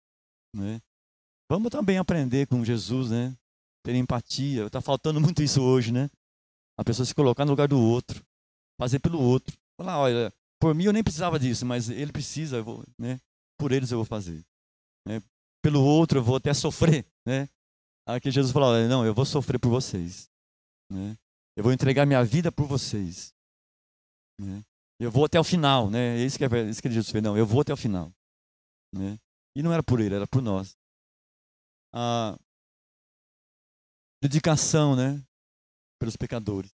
Né? Vamos também aprender com Jesus, né? Ter empatia. Está faltando muito isso hoje, né? A pessoa se colocar no lugar do outro, fazer pelo outro. Falar, olha, por mim eu nem precisava disso, mas ele precisa, eu vou, né? Por eles eu vou fazer. Né? Pelo outro eu vou até sofrer, né? Aqui Jesus falou, olha, não, eu vou sofrer por vocês. Né? Eu vou entregar minha vida por vocês. Né? Eu vou até o final, né? É isso que Jesus fez. Não, eu vou até o final. Né? E não era por ele, era por nós. A dedicação, né? Pelos pecadores.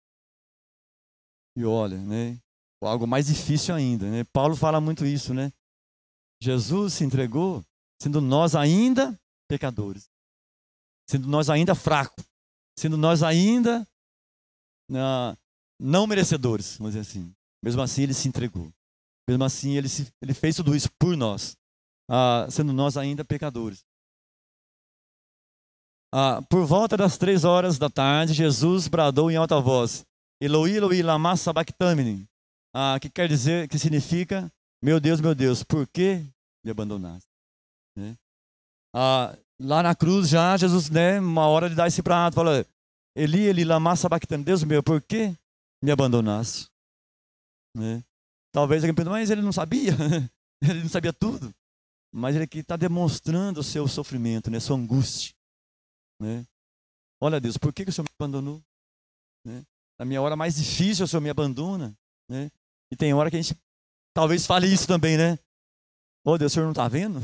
E olha, né? Algo mais difícil ainda, né? Paulo fala muito isso, né? Jesus se entregou sendo nós ainda pecadores. Sendo nós ainda fracos. Sendo nós ainda não merecedores, vamos dizer assim. Mesmo assim, ele se entregou. Mesmo assim, ele fez tudo isso por nós. Sendo nós ainda pecadores. Por volta das 3 horas da tarde, Jesus bradou em alta voz: Eloi, Eloi, lama sabachthani. Que quer dizer, que significa: meu Deus, por que me abandonaste? Né? Lá na cruz já, Jesus, né, uma hora de dar esse prato, fala: Eli, Eli, lama sabachthani. Deus meu, por que me abandonaste? Né? Talvez alguém pense, mas ele não sabia, ele não sabia tudo. Mas ele aqui está demonstrando o seu sofrimento, né, sua angústia. Né? Olha, Deus, por que o Senhor me abandonou? Né? Na minha hora mais difícil, o Senhor me abandona. Né? E tem hora que a gente talvez fale isso também, né? Ô Deus, o Senhor não está vendo?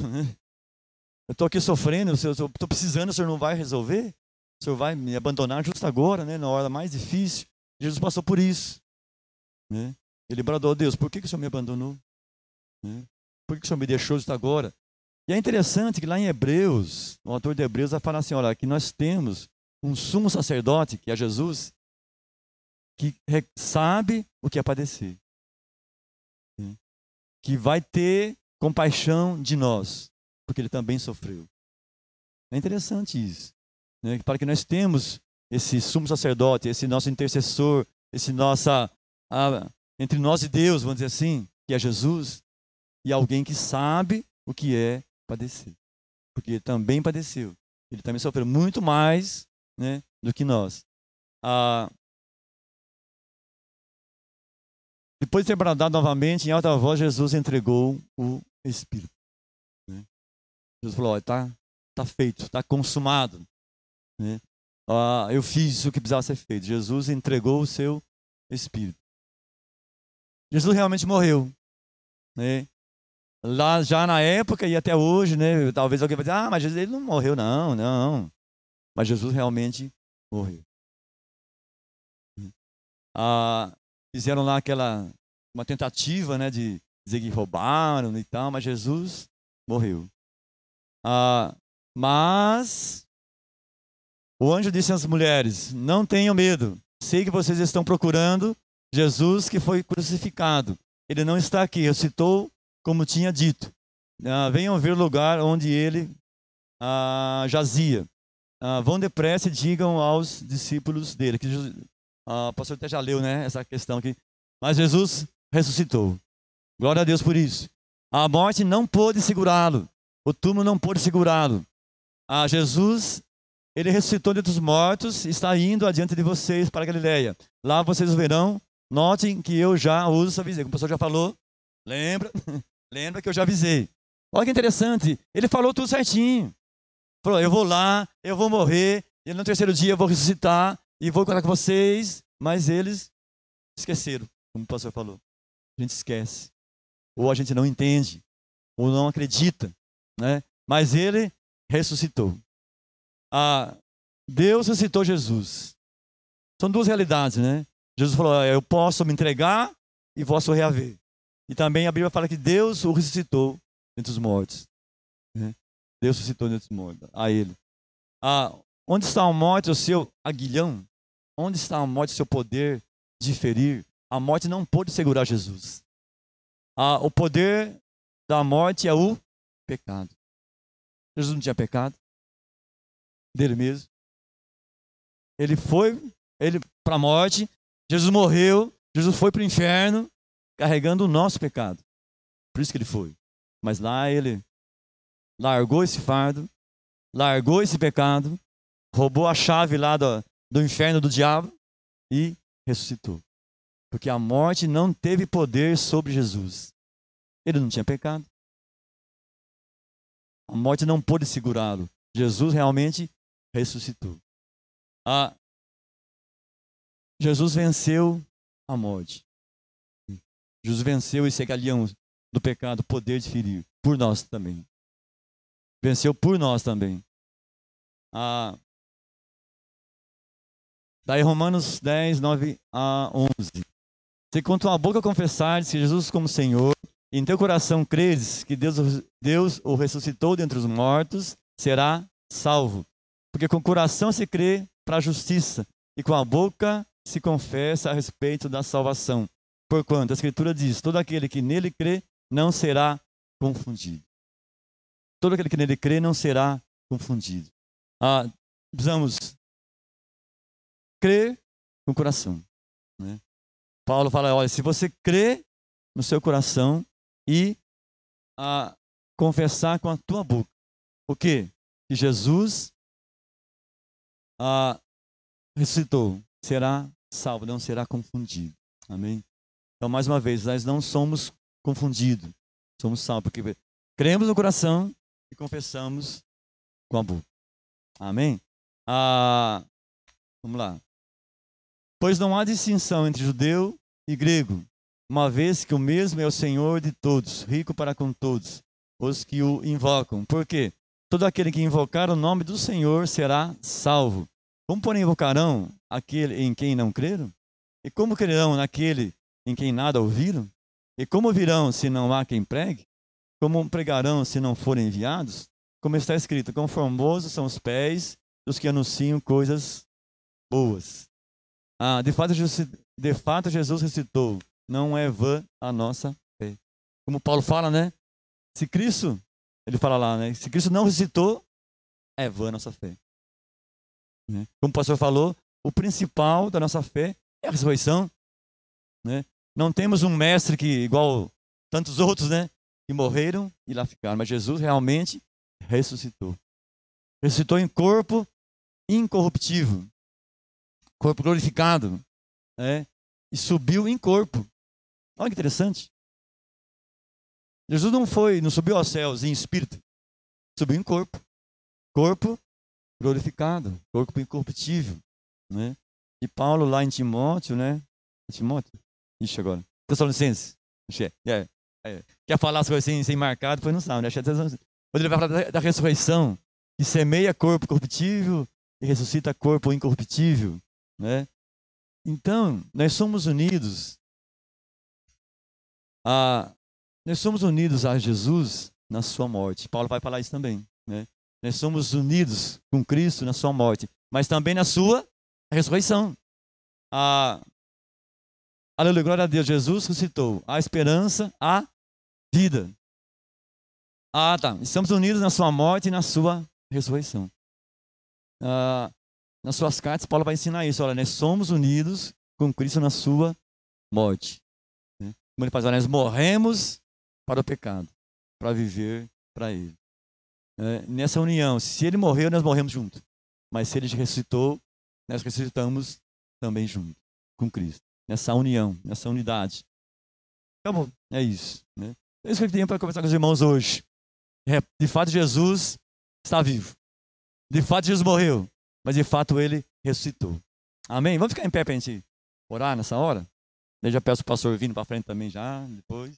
Eu estou aqui sofrendo, eu estou precisando, o Senhor não vai resolver? O Senhor vai me abandonar justo agora, né? Na hora mais difícil. Jesus passou por isso. Né? Ele bradou: Deus, por que o Senhor me abandonou? Né? Por que o Senhor me deixou justo agora? E é interessante que lá em Hebreus, o autor de Hebreus vai falar assim, olha, que nós temos um sumo sacerdote, que é Jesus, que sabe o que é padecer. Né? Que vai ter compaixão de nós, porque ele também sofreu. É interessante isso. Né? Para que nós temos esse sumo sacerdote, esse nosso intercessor, esse entre nós e Deus, vamos dizer assim, que é Jesus, e alguém que sabe o que é padecer. Porque ele também padeceu. Ele também sofreu muito mais, né, do que nós. Depois de ter bradado novamente, em alta voz, Jesus entregou o Espírito. Né? Jesus falou, está feito, está consumado. Né? Eu fiz o que precisava ser feito. Jesus entregou o seu Espírito. Jesus realmente morreu. Né? Lá já na época e até hoje, né? Talvez alguém vai dizer, mas Jesus ele não morreu, não. Mas Jesus realmente morreu. Fizeram lá uma tentativa, né, de dizer que roubaram e tal, mas Jesus morreu. Mas o anjo disse às mulheres: não tenham medo, sei que vocês estão procurando Jesus que foi crucificado. Ele não está aqui, ressuscitou como tinha dito. Venham ver o lugar onde ele jazia. Vão depressa e digam aos discípulos dele. Que o pastor até já leu, né, essa questão aqui. Mas Jesus ressuscitou. Glória a Deus por isso. A morte não pôde segurá-lo. O túmulo não pôde segurá-lo. Jesus, ele ressuscitou dentre os mortos e está indo adiante de vocês para a Galileia. Lá vocês o verão. Notem que eu já os avisei. Como o pastor já falou, lembra? Lembra que eu já avisei. Olha que interessante. Ele falou tudo certinho. Falou, eu vou lá, eu vou morrer, e no terceiro dia eu vou ressuscitar e vou encontrar com vocês. Mas eles esqueceram, como o pastor falou. A gente esquece. Ou a gente não entende, ou não acredita, né? Mas ele ressuscitou. Deus ressuscitou Jesus. São duas realidades, né? Jesus falou, eu posso me entregar e posso reaver. E também a Bíblia fala que Deus o ressuscitou dentre os mortos. Né? Deus ressuscitou dentre os mortos, a ele. Onde está a morte, o seu aguilhão? Onde está a morte, o seu poder de ferir? A morte não pôde segurar Jesus. O poder da morte é o pecado. Jesus não tinha pecado dele mesmo. Ele foi para a morte. Jesus morreu. Jesus foi para o inferno carregando o nosso pecado. Por isso que ele foi. Mas lá ele largou esse fardo, largou esse pecado, roubou a chave lá do inferno do diabo e ressuscitou. Porque a morte não teve poder sobre Jesus. Ele não tinha pecado. A morte não pôde segurá-lo. Jesus realmente ressuscitou. Jesus venceu a morte. Jesus venceu esse aguilhão do pecado, o poder de ferir, por nós também. Venceu por nós também. Daí Romanos 10, 9 a 11. Se com tua boca confessares que Jesus como Senhor, e em teu coração creres que Deus o ressuscitou dentre os mortos, será salvo. Porque com o coração se crê para a justiça, e com a boca se confessa a respeito da salvação. Porquanto a Escritura diz, todo aquele que nele crê não será confundido. Todo aquele que nele crê não será confundido. Precisamos crer com o coração. Né? Paulo fala, olha, se você crê no seu coração e confessar com a tua boca. O quê? Que Jesus ressuscitou, será salvo, não será confundido. Amém? Então, mais uma vez, nós não somos confundidos, somos salvos, porque cremos no coração e confessamos com a boca. Amém? Vamos lá. Pois não há distinção entre judeu e grego, uma vez que o mesmo é o Senhor de todos, rico para com todos, os que o invocam. Por quê? Todo aquele que invocar o nome do Senhor será salvo. Como, porém, invocarão aquele em quem não creram? E como crerão naquele em quem nada ouviram? E como virão se não há quem pregue? Como pregarão se não forem enviados? Como está escrito, quão formosos são os pés dos que anunciam coisas boas. De fato, Jesus ressuscitou. Não é vã a nossa fé. Como Paulo fala, né? Se Cristo, ele fala lá, né? Se Cristo não ressuscitou, é vã a nossa fé. Né? Como o pastor falou, o principal da nossa fé é a ressurreição. Né? Não temos um mestre que, igual tantos outros, né? Que morreram e lá ficaram. Mas Jesus realmente ressuscitou. Ressuscitou em corpo incorruptível. Corpo glorificado. Né? E subiu em corpo. Olha que interessante. Jesus não subiu aos céus em espírito. Subiu em corpo. Corpo glorificado. Corpo incorruptível. Né? E Paulo lá em Timóteo, né? Timóteo? Ixi, agora. Tessalonicenses. Quer falar as coisas sem marcar, depois não sabe, né? Quando ele vai falar da ressurreição, que semeia corpo corruptível e ressuscita corpo incorruptível. Né? Então, nós somos unidos a Jesus na sua morte. Paulo vai falar isso também. né? Nós somos unidos com Cristo na sua morte, mas também na sua ressurreição. Aleluia, glória a Deus. Jesus ressuscitou. A esperança, a vida. Tá. Estamos unidos na sua morte e na sua ressurreição. Nas suas cartas, Paulo vai ensinar isso. Olha, nós somos unidos com Cristo na sua morte. Né? Como ele faz, olha, nós morremos para o pecado, para viver para Ele. Nessa união, se Ele morreu, nós morremos junto. Mas se Ele ressuscitou, nós ressuscitamos também junto com Cristo. Nessa união, nessa unidade. Acabou. É isso. Né? É isso que eu tenho para conversar com os irmãos hoje. De fato, Jesus está vivo. De fato, Jesus morreu. Mas de fato, Ele ressuscitou. Amém? Vamos ficar em pé para a gente orar nessa hora? Eu já peço o pastor vindo para frente também já, depois.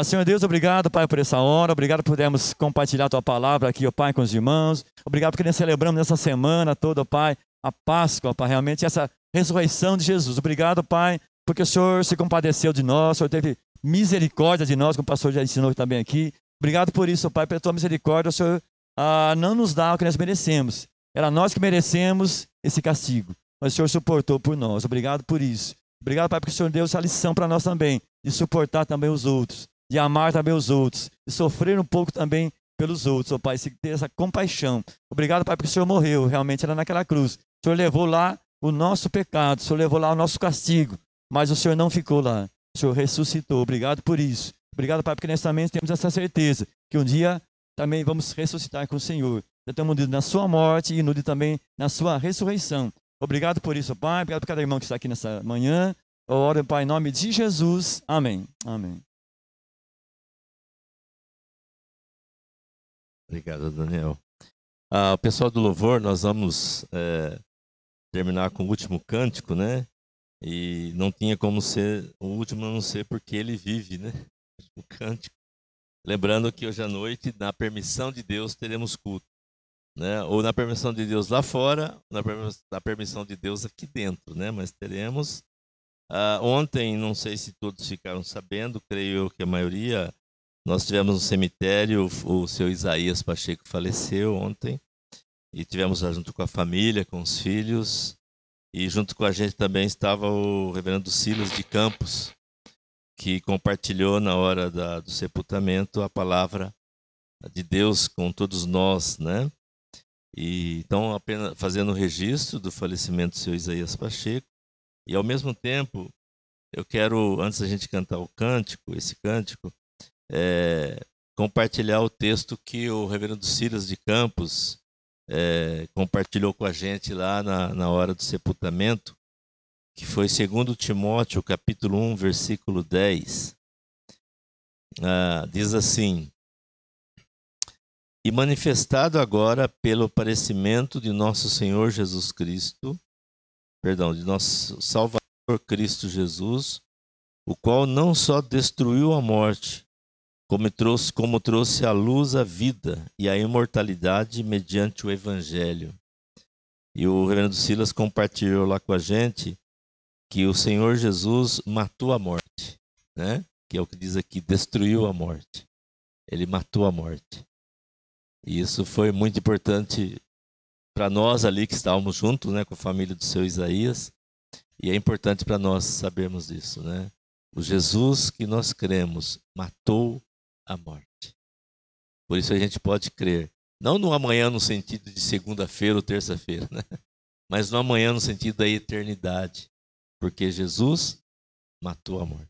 Senhor Deus, obrigado, Pai, por essa hora. Obrigado por podermos compartilhar a Tua palavra aqui, ó Pai, com os irmãos. Obrigado porque nós celebramos nessa semana toda, ó Pai, a Páscoa, Pai, realmente essa ressurreição de Jesus. Obrigado, Pai, porque o Senhor se compadeceu de nós, o Senhor teve misericórdia de nós, como o pastor já ensinou também aqui. Obrigado por isso, ó Pai, pela Tua misericórdia. O Senhor não nos dá o que nós merecemos. Era nós que merecemos esse castigo, mas o Senhor suportou por nós. Obrigado por isso. Obrigado, Pai, porque o Senhor deu essa lição para nós também, de suportar também os outros, de amar também os outros, de sofrer um pouco também pelos outros, ó Pai, ter essa compaixão. Obrigado, Pai, porque o Senhor morreu, realmente era naquela cruz. O Senhor levou lá o nosso pecado, o Senhor levou lá o nosso castigo, mas o Senhor não ficou lá, o Senhor ressuscitou. Obrigado por isso. Obrigado, Pai, porque nós também temos essa certeza, que um dia também vamos ressuscitar com o Senhor. Já estamos unidos na sua morte e unidos também na sua ressurreição. Obrigado por isso, Pai. Obrigado por cada irmão que está aqui nessa manhã. Eu oro, Pai, em nome de Jesus. Amém. Amém. Obrigado, Daniel. O pessoal do louvor, nós vamos terminar com o último cântico, né? E não tinha como ser o último a não ser porque ele vive, né? O cântico. Lembrando que hoje à noite, na permissão de Deus, teremos culto. Né? Ou na permissão de Deus lá fora, na permissão de Deus aqui dentro, né? Mas teremos. Ontem, não sei se todos ficaram sabendo, creio eu que a maioria, nós tivemos no cemitério, o seu Isaías Pacheco faleceu ontem, e tivemos lá junto com a família, com os filhos, e junto com a gente também estava o reverendo Silas de Campos, que compartilhou na hora do sepultamento a palavra de Deus com todos nós, né? E então, apenas fazendo o registro do falecimento do seu Isaías Pacheco, e ao mesmo tempo, eu quero, antes da gente cantar o cântico, esse cântico, compartilhar o texto que o reverendo Silas de Campos compartilhou com a gente lá na hora do sepultamento, que foi 2 Timóteo, capítulo 1, versículo 10. Diz assim: E manifestado agora pelo aparecimento de nosso Senhor Jesus Cristo, de nosso Salvador Cristo Jesus, o qual não só destruiu a morte, como trouxe à luz a vida e a imortalidade mediante o Evangelho. E o reverendo Silas compartilhou lá com a gente que o Senhor Jesus matou a morte, né? Que é o que diz aqui, destruiu a morte. Ele matou a morte. E isso foi muito importante para nós ali que estávamos juntos, né, com a família do seu Isaías. E é importante para nós sabermos disso, né? O Jesus que nós cremos matou a morte. Por isso a gente pode crer, não no amanhã no sentido de segunda-feira ou terça-feira, né? Mas no amanhã no sentido da eternidade, porque Jesus matou a morte.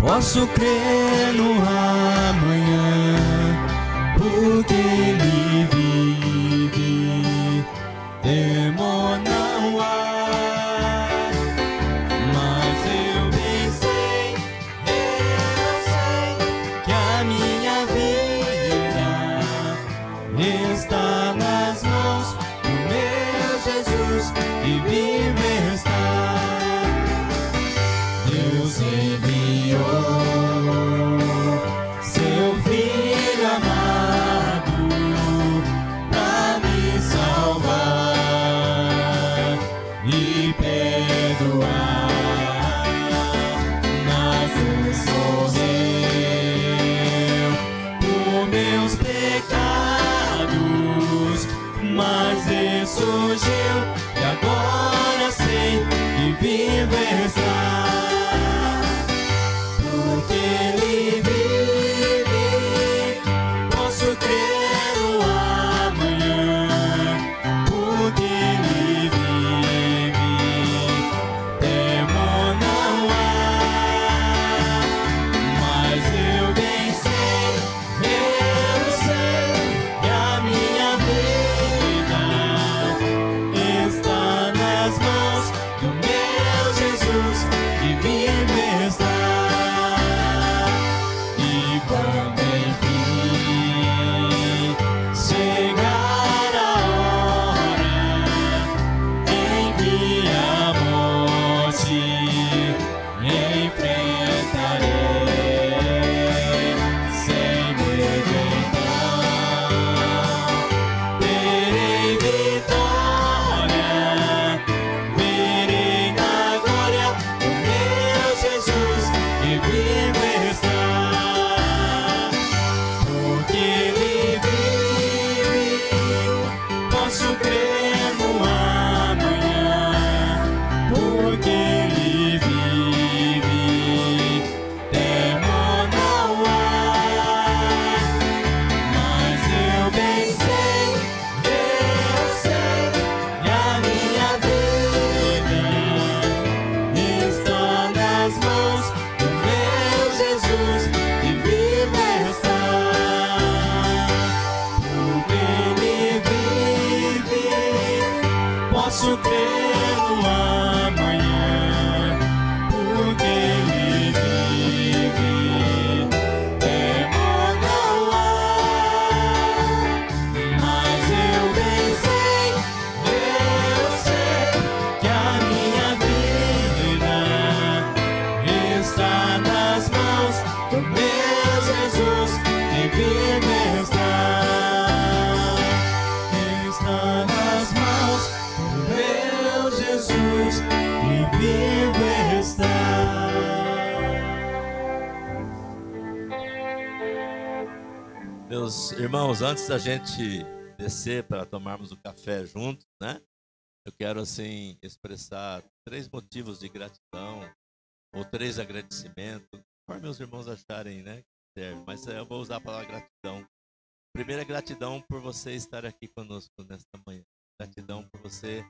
Posso crer no amanhã, porque Ele vive. Temor não há, mas eu bem sei que a minha vida está nas mãos do meu Jesus, que vive está. Deus envia surgiu e agora sei que vivo está. Porque Ele vive, posso crer no amanhã. Porque Ele vive, temor não há. Mas eu bem sei que a minha vida está nas mãos do meu Jesus que vive está. E quando enfim chegar a hora em que a morte enfrentarei, sem medo então terei vitória, verei na glória o meu Jesus que vive está. Porque Ele vive, posso crer no amanhã. Porque Ele vive, temor não há. Mas eu bem sei que a minha vida está nas mãos do meu Jesus que vive está. Porque Ele vive, posso crer no amanhã. Porque Ele vive, temor não há. Mas eu bem sei que a minha vida está nas mãos do meu Jesus que vive está. Está nas mãos do meu Jesus que vive está. Meus irmãos, antes da gente descer para tomarmos o café juntos, né? Eu quero, assim, expressar 3 motivos de gratidão, ou 3 agradecimentos, conforme meus irmãos acharem, né? Que serve. Mas eu vou usar a palavra gratidão. Primeira gratidão por você estar aqui conosco nesta manhã. Gratidão por você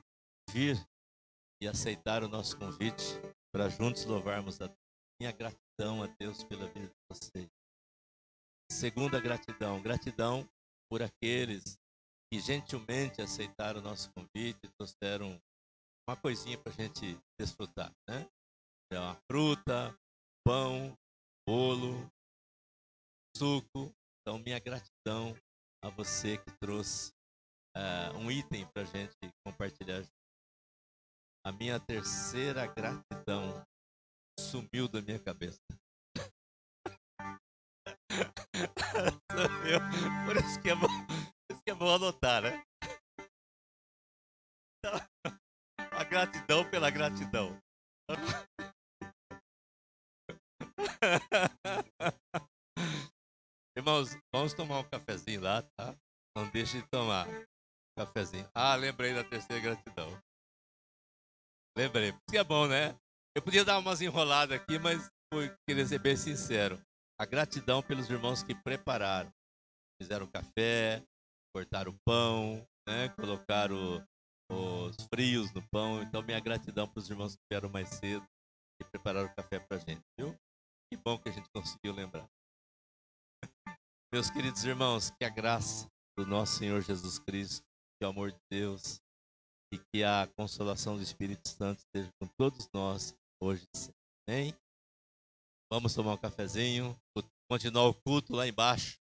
vir e aceitar o nosso convite para juntos louvarmos a Deus. Minha gratidão a Deus pela vida de vocês. Segunda gratidão, gratidão por aqueles que gentilmente aceitaram o nosso convite e trouxeram uma coisinha para a gente desfrutar, né? É uma fruta, pão, bolo, suco. Então, minha gratidão a você que trouxe um item para a gente compartilhar. A minha terceira gratidão sumiu da minha cabeça. Por isso que é bom anotar, né? Então, a gratidão pela gratidão. Irmãos, vamos tomar um cafezinho lá, tá? Não deixe de tomar um cafezinho. Ah, lembrei da terceira gratidão. Lembrei. Isso que é bom, né? Eu podia dar umas enroladas aqui, mas queria ser bem sincero. A gratidão pelos irmãos que prepararam. Fizeram café, cortaram o pão, né? Colocaram os frios no pão. Então, minha gratidão para os irmãos que vieram mais cedo e prepararam o café para a gente, viu? Que bom que a gente conseguiu lembrar. Meus queridos irmãos, que a graça do nosso Senhor Jesus Cristo, que o amor de Deus e que a consolação do Espírito Santo esteja com todos nós hoje e sempre. Amém? Vamos tomar um cafezinho, continuar o culto lá embaixo.